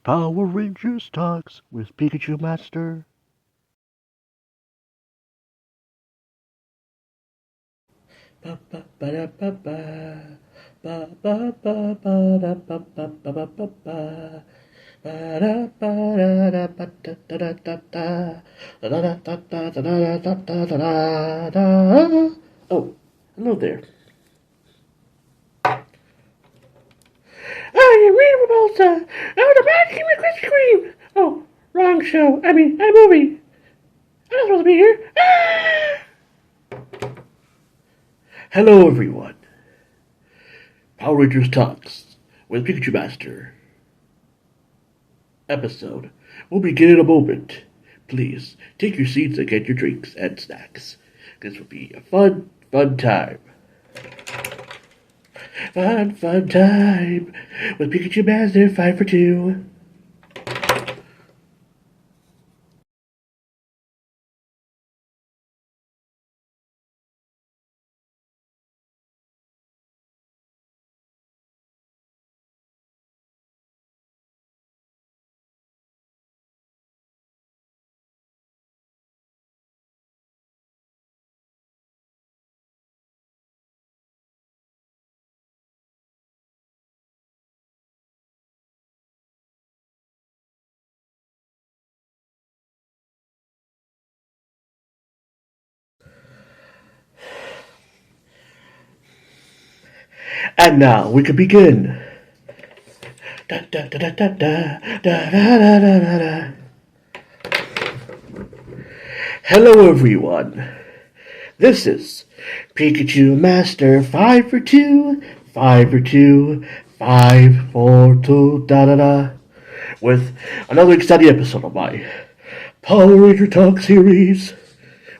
Power Rangers Talks with Pikachumaster. Oh, hello there. Oh, you read about the Bad King with Krispy Kreme. Oh, wrong show. Movie. I'm not supposed to be here. Hello, everyone. Power Rangers Talks with Pikachumaster. Episode will begin in a moment. Please take your seats and get your drinks and snacks. This will be a fun time. Fun time with Pikachumaster 5 for 2. And now we can begin. Da, da, da, da, da, da, da, da, da, da. Hello, everyone. This is Pikachumaster 5 for 2, 5 for 2, 5 for 2, da da da, with another exciting episode of my Power Ranger Talk series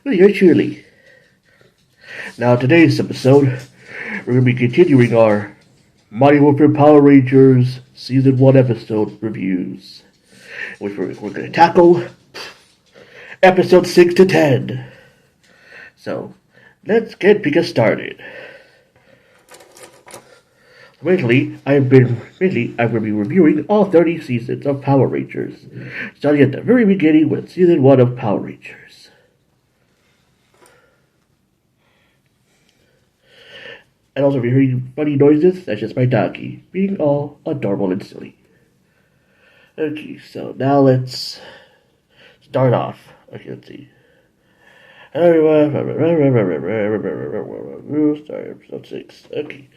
with yours truly. Now, today's episode, we're going to be continuing our Mighty Morphin Power Rangers Season 1 episode reviews, which we're going to tackle episode 6 to 10. So, let's get Pika started. Lately, I will be reviewing all 30 seasons of Power Rangers, starting at the very beginning with Season 1 of Power Rangers. And also, if you're hearing funny noises, that's just my doggy, being all adorable and silly. Okay, so now let's start off. Okay, let's see. Sorry, episode 6. Okay.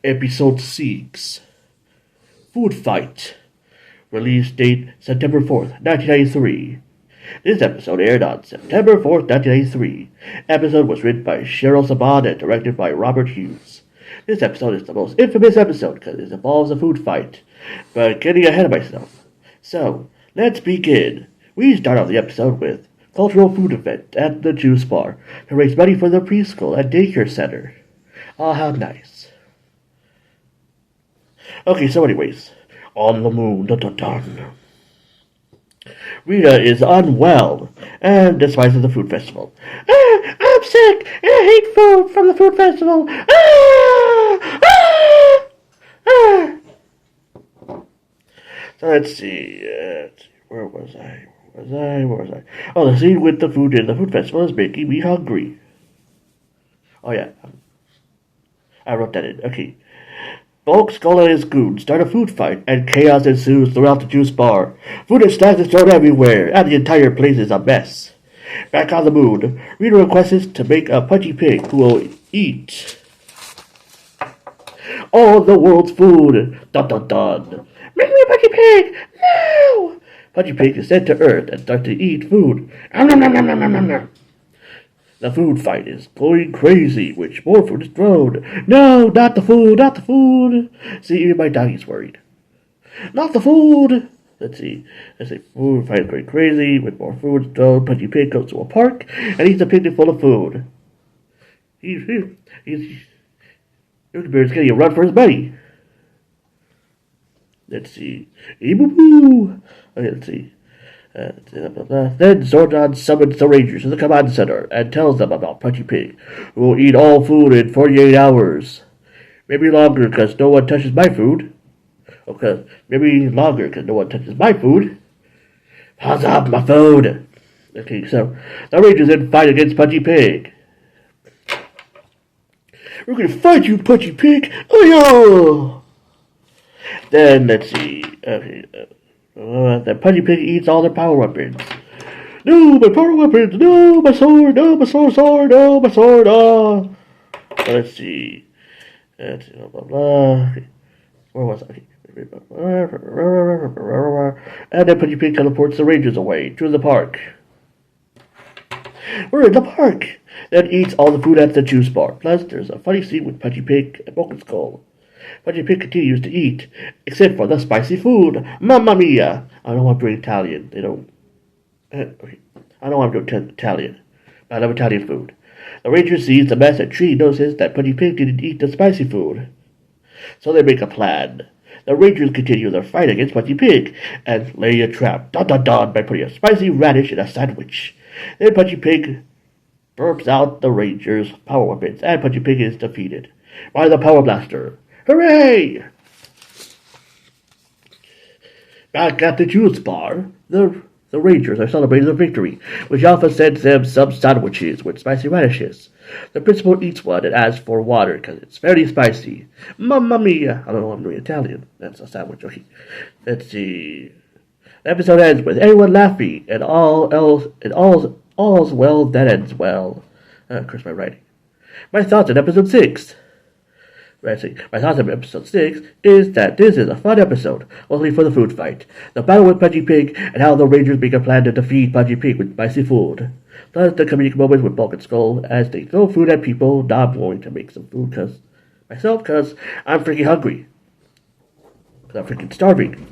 Episode 6. Food Fight. Release date September 4th, 1993. This episode aired on September 4th, 1993. Episode was written by Cheryl Saban and directed by Robert Hughes. This episode is the most infamous episode because it involves a food fight. But getting ahead of myself. So, let's begin. We start off the episode with cultural food event at the juice bar to raise money for the preschool and daycare center. Oh, how nice. Okay, so anyways, on the moon, dun, dun, dun. Rita is unwell and despises the food festival. I'm sick and I hate food from the food festival. So let's see. Where was I? Where was I? Oh, the scene with the food in the food festival is making me hungry. Oh, yeah. I wrote that in. Okay. Bulk, Skull, and his goons start a food fight, and chaos ensues throughout the juice bar. Food and snacks is thrown everywhere, and the entire place is a mess. Back on the moon, Rita requests to make a punchy pig who will eat all the world's food. Dun dun dun. Make me a punchy pig! No! Punchy Pig is sent to Earth and starts to eat food. Nom, nom, nom, nom, nom, nom, nom. The food fight is going crazy, which more food is thrown. No, not the food, not the food. See, even my doggy's worried. Not the food. Let's see. Food fight is going crazy, with more food thrown. Punchy Pig goes to a park and eats a picnic full of food. He's getting a run for his money. Let's see. Boo-boo. Okay, let's see. Then Zordon summons the Rangers to the command center and tells them about Punchy Pig, who will eat all food in 48 hours. Maybe longer, because no one touches my food. Okay, maybe longer because no one touches my food. Paws off my food. Okay, so the Rangers then fight against Pudgy Pig. We're gonna fight you, Pudgy Pig! Oh yeah! Then let's see. Okay, the Pudgy Pig eats all their power weapons. No, my power weapons! No, my sword! No, my sword! No, my sword! Oh! Let's see. Let's see. Blah blah blah. Okay. Where was I? And then Pudgy Pig teleports the Rangers away to the park. We're in the park! Then eats all the food at the juice bar. Plus, there's a funny scene with Pudgy Pig and Broken Skull. Pudgy Pig continues to eat, except for the spicy food. Mamma mia! I don't want to bring Italian. They don't. Okay. I don't want to do Italian. I love Italian food. The Ranger sees the mess and Tree notices that Pudgy Pig didn't eat the spicy food. So they make a plan. The Rangers continue their fight against Pudgy Pig and lay a trap, by putting a spicy radish in a sandwich. Then Pudgy Pig burps out the Rangers' power weapons, and Pudgy Pig is defeated by the Power Blaster. Hooray! Back at the juice bar, the Rangers are celebrating their victory, which Alpha sends them some sandwiches with spicy radishes. The principal eats one and asks for water because it's very spicy. Mamma mia! I don't know, I'm doing Italian. That's a sandwich. Okay. Let's see. The episode ends with everyone laughing and all's well that ends well. Curse my writing. My thoughts on episode 6. My thoughts on episode 6 is that this is a fun episode, mostly for the food fight, the battle with Pudgy Pig, and how the Rangers make a plan to defeat Pudgy Pig with spicy food. Plus the comedic moments with Bulk and Skull as they throw food at people. Now I'm going to make some food cause I'm freaking hungry. Because I'm freaking starving.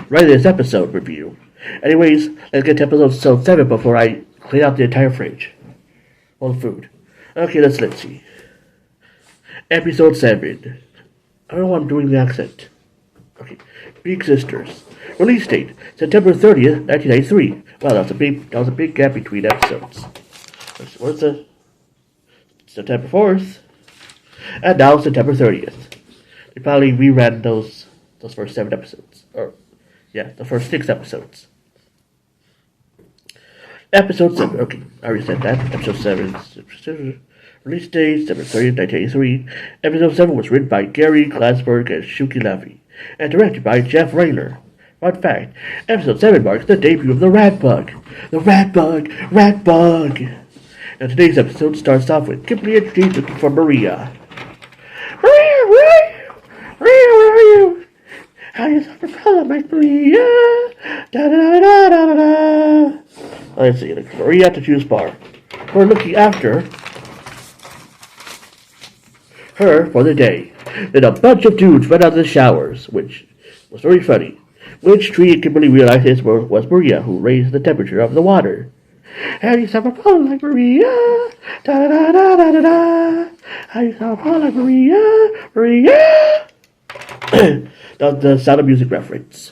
Write this episode review. Anyways, let's get to episode 7 before I clean out the entire fridge. Full of food. Okay, let's see. Episode 7. I don't know why I'm doing the accent. Okay. Big Sisters. Release date, September 30th, 1993. Wow, that was a big gap between episodes. What's the September 4th? And now September 30th. They probably reran those first 7 episodes. The first 6 episodes. Episode 7. Okay, I already said that. Episode 7. Release date, September 30th, 1983. Episode 7 was written by Gary Glassberg and Shuki Levy, and directed by Jeff Rayner. Fun fact, Episode 7 marks the debut of the Rat Bug. The Rat Bug! And today's episode starts off with Kimberly and Steve looking for Maria. Maria, where are you? How do you suffer from like Maria? Da-da-da-da-da-da. Let's see, Maria at the juice bar. We're looking after her for the day. Then a bunch of dudes ran out of the showers, which was very funny. Which Tree and Kimberly realized it was Maria who raised the temperature of the water. How do you suffer from like Maria? Da-da-da-da-da-da. How do you suffer from like Maria? That's the Sound of Music reference.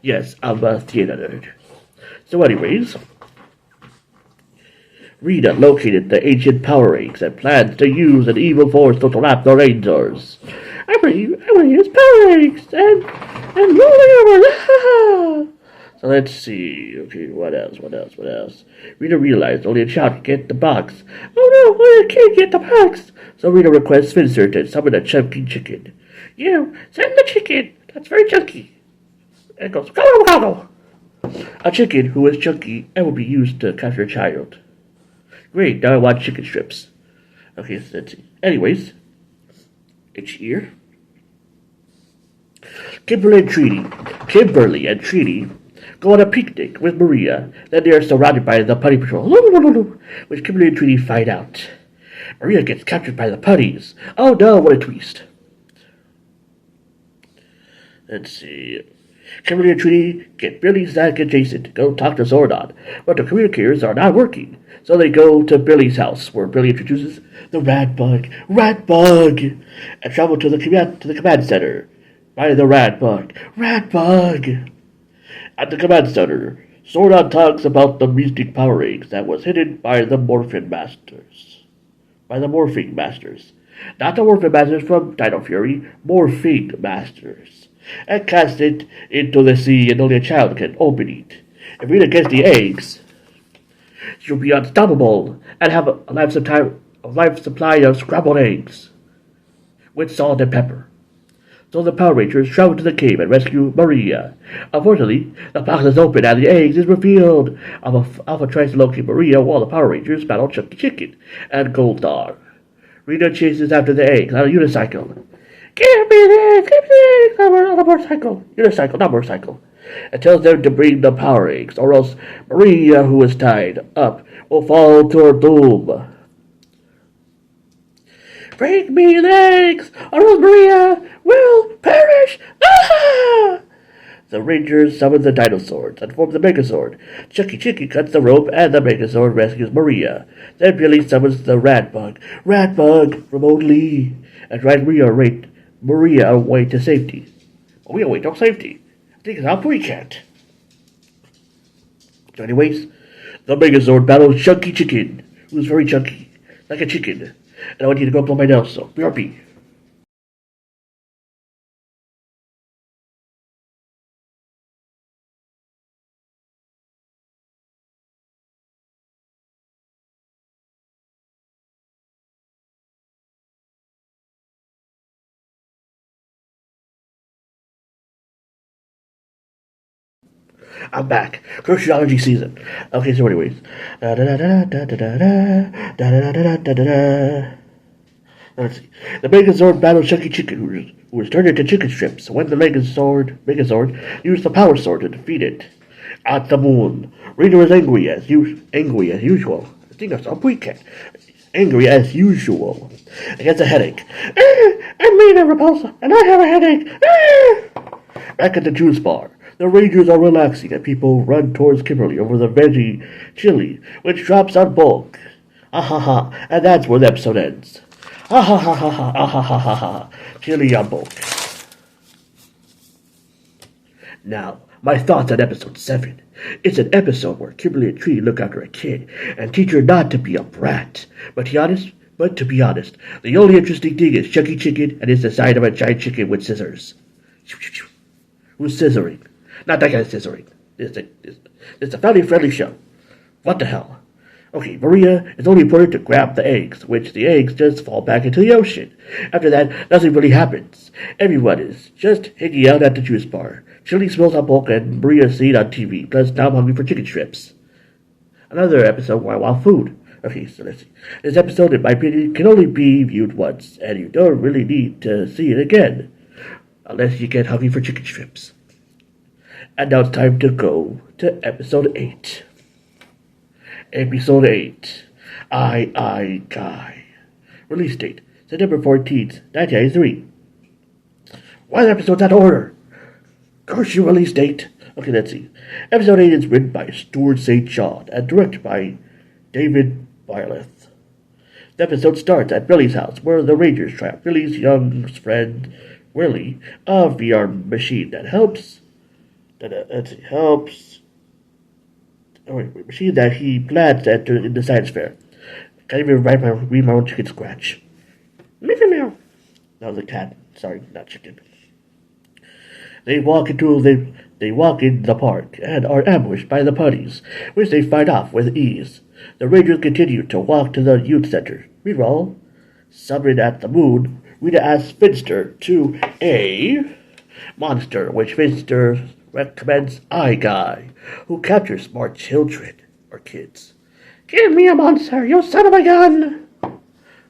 Yes, I'm a theater nerd. So anyways, Rita located the ancient power eggs and plans to use an evil force to trap the Rangers. I'm gonna use power eggs and roll over. So let's see. Okay, what else? Rita realized only a child could get the box. Oh no, I can't get the box. So Rita requests Spencer to summon a chunky chicken. You, send the chicken. That's very chunky. And it goes, go. A chicken who is chunky and will be used to capture a child. Great, now I want chicken strips. Okay, so let's see. Anyways, it's here. Kimberly and Treaty go on a picnic with Maria. Then they are surrounded by the Putty Patrol, which Kimberly and Treaty find out. Maria gets captured by the putties. Oh no, what a twist. Let's see. Kimberly and Treaty get Billy, Zach, and Jason to go talk to Zordon, but the communicators are not working. So they go to Billy's house, where Billy introduces the Rat Bug, and travel to the command center by the Rat Bug. At the command center, Zordon talks about the mystic power eggs that was hidden by the Morphin Masters. Not the Morphin Masters from Dino Fury, Morphing Masters. and cast it into the sea, and only a child can open it. If Rita gets the eggs, she'll be unstoppable and have a life supply of scrambled eggs with salt and pepper. So the Power Rangers travel to the cave and rescue Maria. Unfortunately, the box is open and the eggs is revealed. Alpha tries to locate Maria while the Power Rangers battle Chucky Chicken and Gold Dog. Rita chases after the eggs on a unicycle. Give me the eggs! On a motorcycle. Unicycle, not motorcycle. And tells them to bring the power eggs, or else Maria, who is tied up, will fall to her doom. Bring me the eggs, or else Maria will perish! Ah! The Rangers summon the Dinosaurs and form the Megazord. Chucky Chicky cuts the rope and the Megazord rescues Maria. Then Billy summons the Ratbug remotely, and drives Maria away to safety. Maria away to safety. I think it's not we can't. So anyways, the Megazord battles Chunky Chicken, who's very chunky, like a chicken. And I want you to go blow my nose, so BRB. I'm back. Cruciology season. Okay, so anyways. Let's see. The Megazord battles Chucky Chicken, who is turned into chicken strips. When the Megazord used the Power Sword to defeat it. At the moon, Rita is angry as usual. I think that's a weekend. Angry as usual. He gets a headache. I'm mean and repulsive, and I have a headache. Back at the juice bar. The Rangers are relaxing and people run towards Kimberly over the veggie chili, which drops on Bulk. Ah ha ha, and that's where the episode ends. Ah ha ha ha ha, ah ha ha ha ha, chili on Bulk. Now, my thoughts on episode 7. It's an episode where Kimberly and Tree look after a kid and teach her not to be a brat. But to be honest, the only interesting thing is Chucky Chicken and his design of a giant chicken with scissors. Who's scissoring? Not that kind of scissoring. It's a family-friendly show. What the hell? Okay, Maria is only important to grab the eggs, which the eggs just fall back into the ocean. After that, nothing really happens. Everyone is just hanging out at the juice bar. Chili smells on Bulk and Maria is seen on TV, plus now I'm hungry for chicken strips. Another episode, Wild Food. Okay, so let's see. This episode, in my opinion, can only be viewed once, and you don't really need to see it again, unless you get hungry for chicken strips. And now it's time to go to episode 8. Episode 8. I Guy. Release date, September 14th, 1993. Why are the episodes out of order? Curse your release date. Okay, let's see. Episode 8 is written by Stuart St. John and directed by David Byleth. The episode starts at Billy's house, where the Rangers trap Billy's young friend, Willie, a VR machine that helps machine that he plans to enter in the science fair. Can't even read my own chicken scratch. Meow. That was a cat. Sorry, not chicken. They walk in the park and are ambushed by the putties, which they fight off with ease. The Rangers continue to walk to the youth center. Meanwhile, summoned at the moon, Rita asks Finster to a monster, which Finster recommends I Guy, who captures smart children or kids. Give me a monster, you son of a gun!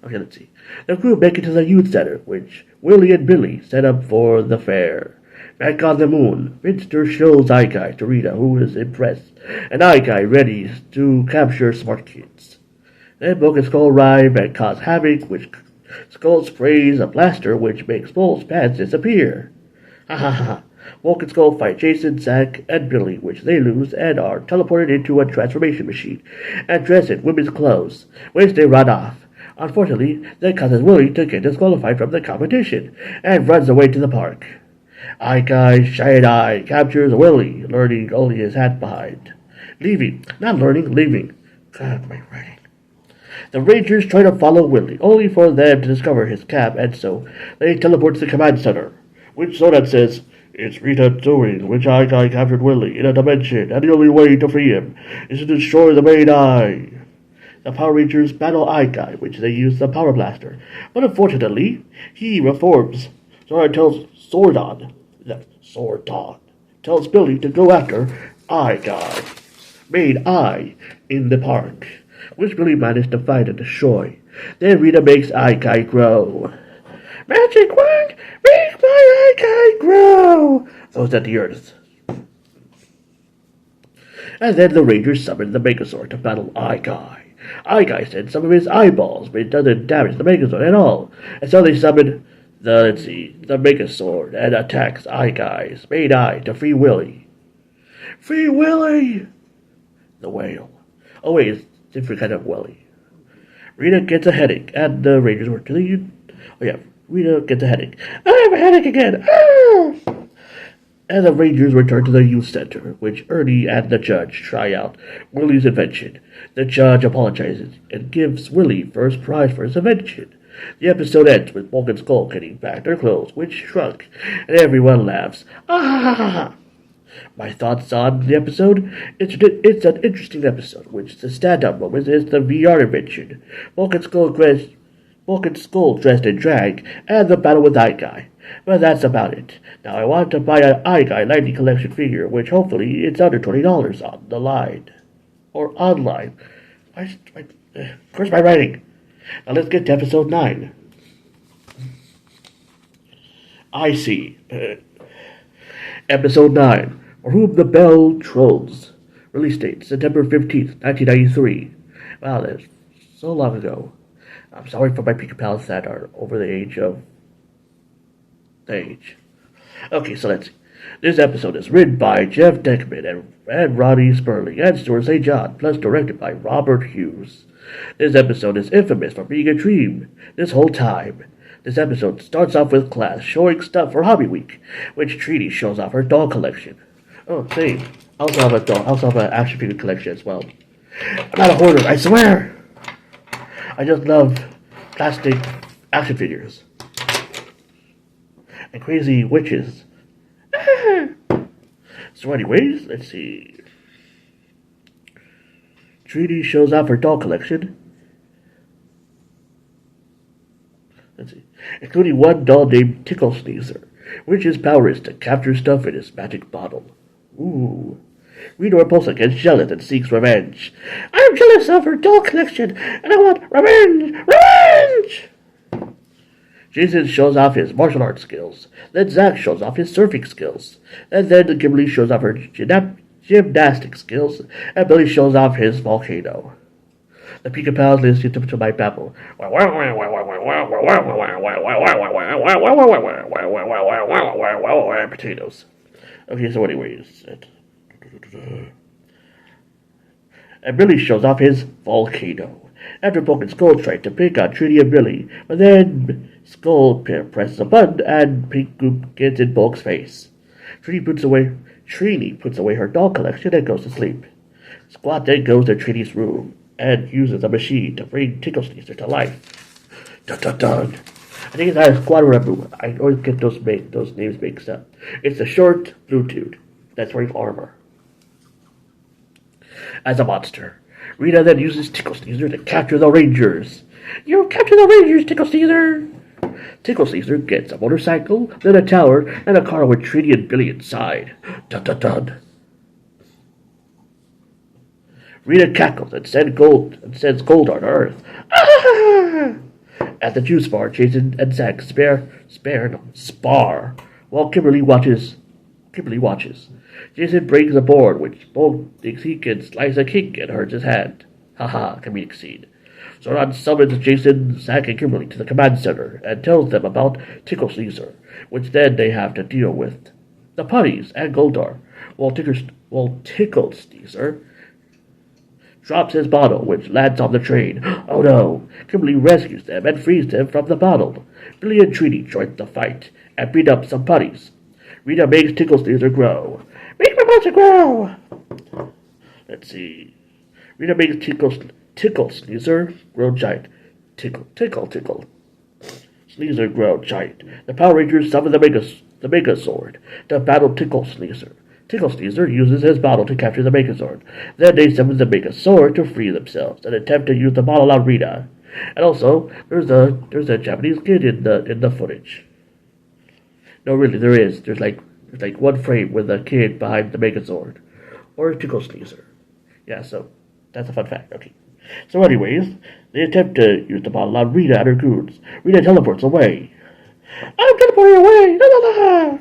Okay, let's see. The crew make it to the youth center, which Willie and Billy set up for the fair. Back on the moon, Finster shows I Guy to Rita, who is impressed, and I Guy ready to capture smart kids. Then Bulk and Skull arrive and cause havoc, which Skull sprays a blaster, which makes Bull's pants disappear. Ha ha ha. Bulk and Skull fight Jason, Zack, and Billy, which they lose and are teleported into a transformation machine and dressed in women's clothes, which they run off. Unfortunately, that causes Willie to get disqualified from the competition and runs away to the park. I Guy Shine Eye captures Willie, learning only his hat behind. Leaving. Not learning, leaving. God, my writing. The Rangers try to follow Willie, only for them to discover his cap, and so they teleport to the command center, which Zodan says, It's Rita doing, which Eye Guy captured Willy in a dimension, and the only way to free him is to destroy the main eye. The Power Rangers battle Eye Guy, which they use the Power Blaster. But unfortunately, he reforms. Sordon tells Billy to go after Eye Guy, main eye, in the park, which Billy managed to find and destroy. Then Rita makes Eye Guy grow. Magic wand, make my Eye Guy grow! Throws at the earth. And then the Rangers summon the Megazord to battle Eye Guy. Eye Guy sends some of his eyeballs, but it doesn't damage the Megazord at all. And so they summon the Megazord and attacks Eye Guy's main eye to free Willy. Free Willy! The whale. Oh wait, it's a different kind of Willy. Rita gets a headache, and the Rangers work to the... Oh yeah, Rita gets a headache. I have a headache again! Ah! And the Rangers return to the youth center, which Ernie and the judge try out Willy's invention. The judge apologizes and gives Willy first prize for his invention. The episode ends with Bulk and Skull getting back their clothes, which shrunk, and everyone laughs. Ah! My thoughts on the episode? It's an interesting episode, which the stand-up moment is the VR invention, Bulk and Skull dressed in drag, and the battle with Eye Guy. But that's about it. Now I want to buy an Eye Guy 90 collection figure, which hopefully it's under $20 on the line. Or online. Where's my writing? Now let's get to episode 9. I see. Episode 9. For Whom the Bell Trolls. Release date, September 15th, 1993. Wow, that's so long ago. I'm sorry for my Pika pals that are over the age of... Okay, so let's see. This episode is written by Jeff Deckman and Ronnie Sperling and Stuart St. John, plus directed by Robert Hughes. This episode is infamous for being a dream this whole time. This episode starts off with class showing stuff for Hobby Week, which Trini shows off her doll collection. Oh, same. I also have a doll. I also have an action figure collection as well. I'm not a hoarder, I swear! I just love plastic action figures. And crazy witches. So anyways, let's see. Trini shows off her doll collection. Let's see. Including one doll named Tickle Sneezer, which his power is to capture stuff in his magic bottle. Ooh. Rita Repulsa gets jealous and seeks revenge. I'm jealous of her doll collection, and I want revenge! Revenge! Jason shows off his martial arts skills. Then Zach shows off his surfing skills. And then Kimberly shows off her gymnastic skills. And Billy shows off his volcano. The Pika Pals listen to my babble. Potatoes. Okay, so anyways. And Billy shows off his volcano. After Bulk and Skull try to pick on Trini and Billy, but then Skull presses a button and pink goop gets in Bulk's face. Trini puts away her doll collection and goes to sleep. Squat then goes to Trini's room and uses a machine to bring Tickle Sneezer to life. Dun dun dun. I think it's not a Squad Rebel. I always get those names mixed up. It's the short blue dude that's wearing armor. As a monster, Rita then uses Tickle Sneezer to capture the Rangers. You capture the Rangers, Tickle Sneezer! Tickle Sneezer gets a motorcycle, then a tower, and a car with Trini and Billy inside. Dun dun dun. Rita cackles and sends Goldar to Earth. Ah! At the juice bar, Jason and Zach spar, while Kimberly watches. Jason breaks a board, which Bulk thinks he can slice a cake and hurts his hand. Haha, comedic scene. Zoran summons Jason, Zach, and Kimberly to the command center and tells them about Tickle Sneezer, which then they have to deal with. The putties and Goldar, while Tickle Sneezer drops his bottle, which lands on the train. Oh no! Kimberly rescues them and frees them from the bottle. Billy and Trini join the fight and beat up some putties. Rita makes Tickle Sneezer grow. Make my monster grow! Let's see. Rita makes Tickle Sneezer grow giant. Tickle. Sneezer grow giant. The Power Rangers summon the the Megazord, to battle Tickle Sneezer. Tickle Sneezer uses his bottle to capture the Megazord. Then they summon the Megazord to free themselves and attempt to use the bottle on Rita. And also, there's a Japanese kid in the footage. No, really, there is. There's like one frame with a kid behind the Megazord, or Tickle Sneezer. Yeah, so that's a fun fact. Okay. So, anyways, they attempt to use the bottle on Rita and her goons. Rita teleports away. I'm teleporting away! La la la!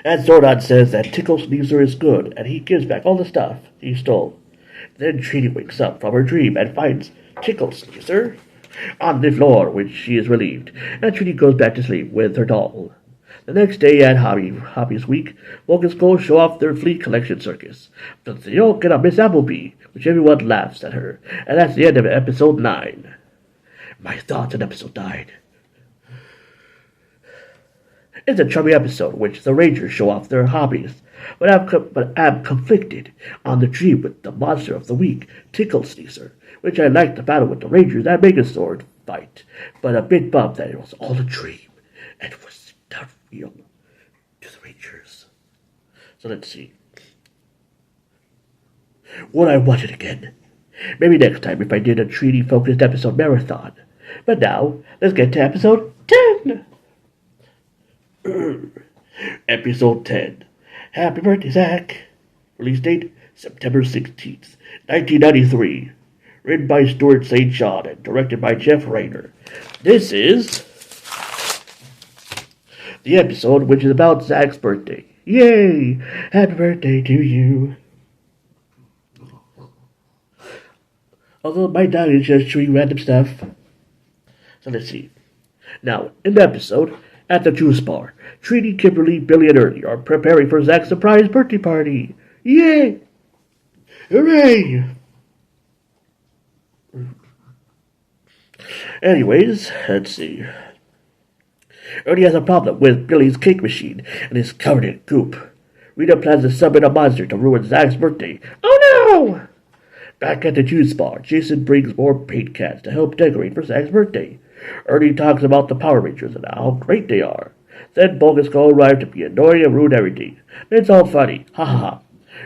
And Zordon says that Tickle Sneezer is good, and he gives back all the stuff he stole. Then Trini wakes up from her dream and finds Tickle Sneezer on the floor, which she is relieved, and Trini goes back to sleep with her doll. The next day at Hobbies Week, Vulcan Skulls show off their Fleet Collection circus. But they don't get a Miss Appleby, which everyone laughs at her. And that's the end of episode 9. My thoughts on episode 9. It's a charming episode in which the Rangers show off their hobbies, but I'm conflicted on the dream with the monster of the week, Tickle Sneezer, which I liked the battle with the Rangers and Megazord fight, but a bit bummed that it was all a dream and was not real to the Rangers. So let's see. Would I watch it again? Maybe next time if I did a treaty-focused episode marathon. But now, let's get to episode 10! Episode 10. Happy birthday, Zach! Release date, September 16th, 1993. Written by Stuart St. John and directed by Jeff Rayner. This is the episode which is about Zach's birthday. Yay! Happy birthday to you. Although my dog is just chewing random stuff. So let's see. Now, in the episode, at the juice bar, Trini, Kimberly, Billy, and Ernie are preparing for Zach's surprise birthday party. Yay! Hooray! Anyways, let's see. Ernie has a problem with Billy's cake machine and is covered in goop. Rita plans to summon a monster to ruin Zach's birthday. Oh no! Back at the juice bar, Jason brings more paint cans to help decorate for Zach's birthday. Ernie talks about the Power Rangers and how great they are. Then Vulcan Skull arrives to be annoying and ruin everything. It's all funny. Ha ha ha.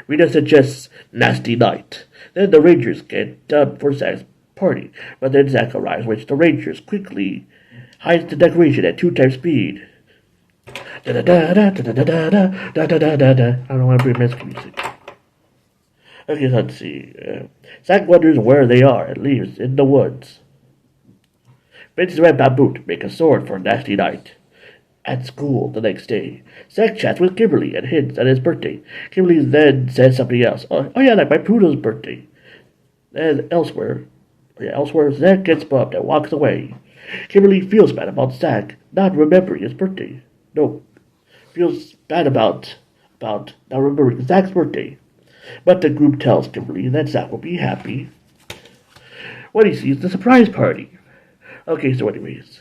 Rita suggests Nasty Night. Then the Rangers get dubbed for Zach's party, but then Zach arrives, which the Rangers quickly hides the decoration at 2 times speed. Da da da da da da da da da da da da. I don't want to bring music. Okay, so let's see. Zach wonders where they are and leaves in the woods. Vince's red bamboo to make a sword for a nasty night. At school the next day, Zach chats with Kimberly and hints at his birthday. Kimberly then says something else. Oh yeah, like my poodle's birthday. Then elsewhere, Zach gets bumped and walks away. Kimberly feels bad about Zach not remembering his birthday. No, feels bad about not remembering Zach's birthday. But the group tells Kimberly that Zach will be happy when he sees the surprise party. Okay, so anyways,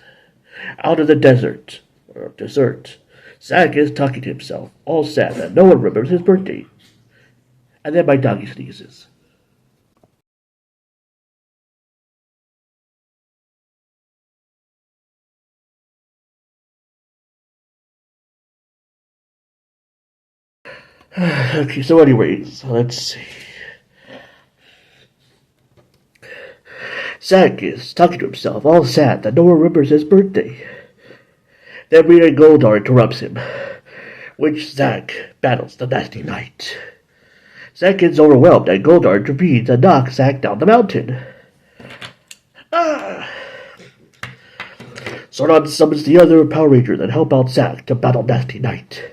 out of the dessert, Zach is talking to himself, all sad that no one remembers his birthday. And then my doggy sneezes. Okay, so anyways, let's see. Zach is talking to himself, all sad that no one remembers his birthday. Then Rita Goldar interrupts him, which Zach battles the nasty night. Zach gets overwhelmed and Goldar intervenes and knocks Zach down the mountain. Zordon summons the other Power Rangers and help out Zach to battle Nasty Night.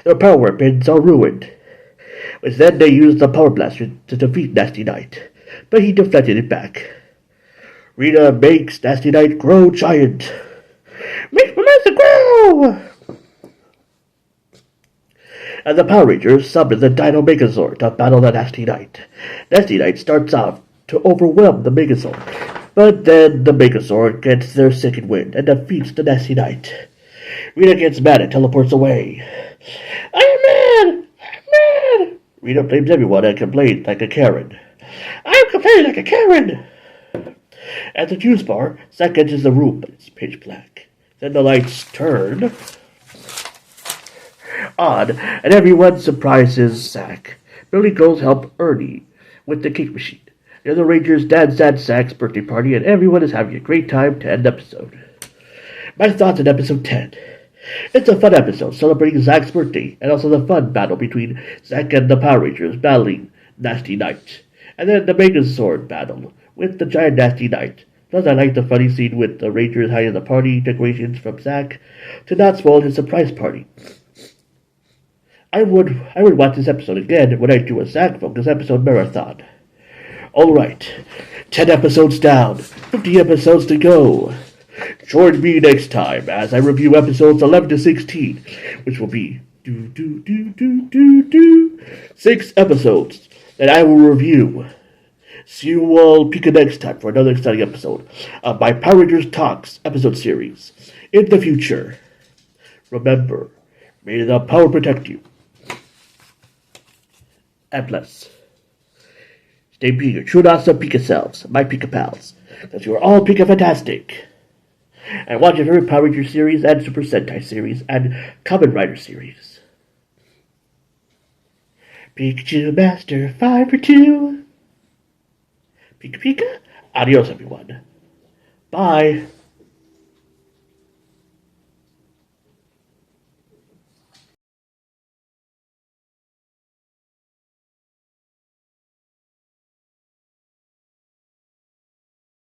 Their power weapons are ruined, but then they use the Power Blaster to defeat Nasty Night, but he deflected it back. Rita makes Nasty Night grow giant. Make my monster grow! And the Power Rangers summon the Dino Megazord to battle the Nasty Night. Nasty Night starts off to overwhelm the Megazord, but then the Megazord gets their second wind and defeats the Nasty Night. Rita gets mad and teleports away. I am mad! I'm mad! Rita blames everyone and complains like a Karen. I'm complaining like a Karen! At the juice bar, Zach enters the room, but it's pitch black. Then the lights turn on, and everyone surprises Zack. Billy goes help Ernie with the cake machine. The other Rangers dance at Zack's birthday party, and everyone is having a great time to end the episode. My thoughts on episode 10. It's a fun episode celebrating Zack's birthday, and also the fun battle between Zack and the Power Rangers battling Nasty Knight. And then the Megazord battle with the giant Nasty Knight. Plus, I like the funny scene with the Rangers hiding the party decorations from Zack to not spoil his surprise party. I would watch this episode again when I do a Zack-focused episode marathon. Alright, 10 episodes down, 50 episodes to go. Join me next time as I review episodes 11 to 16, which will be 6 episodes that I will review. See you all Pika next time for another exciting episode of my Power Rangers Talks episode series. In the future, remember, may the power protect you. And bless. Stay Pika, true and awesome Pika selves, my Pika pals, because you are all Pika fantastic. And watch your favorite Power Ranger series and Super Sentai series and Kamen Rider series. Pikachumaster 5 for 2. Pika Pika. Adios, everyone. Bye.